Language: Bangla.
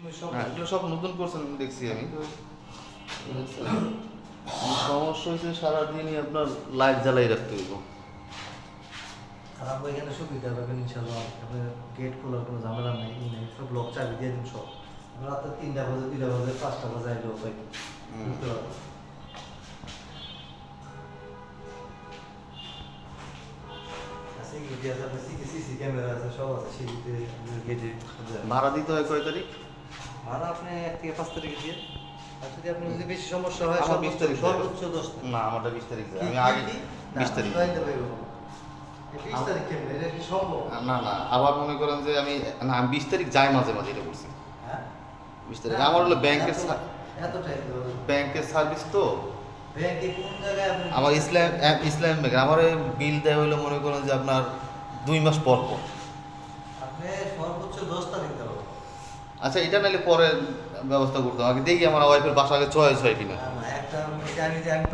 এগুলো সব নতুন করছেন দেখছি আমি। সমস্যা হয়েছে সারাদিনই আপনার লাইট জ্বালাই রাখতে হইব। আর আপনি এখানে সুবিধা পাবেন ইনশাল্লাহ, আপনার গেট খোলার কোনো ঝামেলা নাই, ই নাই, সব লক চাবি দিয়ে দিন সব। রাতে 3টা বাজে, 2টা বাজে, 5টা বাজে আইলেও পাই বুঝতে পারবেন। সিকিউরিটি আছে, আপনার সিসি ক্যামেরা আছে, সব আছে সিঁড়িতে, গেটে। ভাড়া দিতে হয় কয় তারিখ? ভাড়া আপনি 1 থেকে 5 তারিখে দিয়ে, আর যদি আপনি যদি বেশি সমস্যা হয় আমার 20 তারিখ সর্বোচ্চ 10 তারিখ। না, আমারটা 20 তারিখ যায়। আমি আগে 20 তারিখ। 20 তারিখ কেমন এটা কি সম্ভব? না না, আবার মনে করেন যে আমি 20 তারিখ যাই মাঝে মাঝে, এটা করছি হ্যাঁ 20 তারিখ। আমার হলো এতটাই ব্যাংকের সার্ভিস তো। ব্যাংকে কোন জায়গায় আপনি আমার ইসলাম ব্যাংক আমার বিল দেয় হইলো মনে করেন যে আপনার 2 মাস পর পর। আপনি সর্বোচ্চ 10 তারিখ দেবো। আচ্ছা, এটা নাহলে পরে ব্যবস্থা করতে হবে। আগে দেখি আমার ওয়াইফের বাসা আগে ছয় কিনা। একটা আমি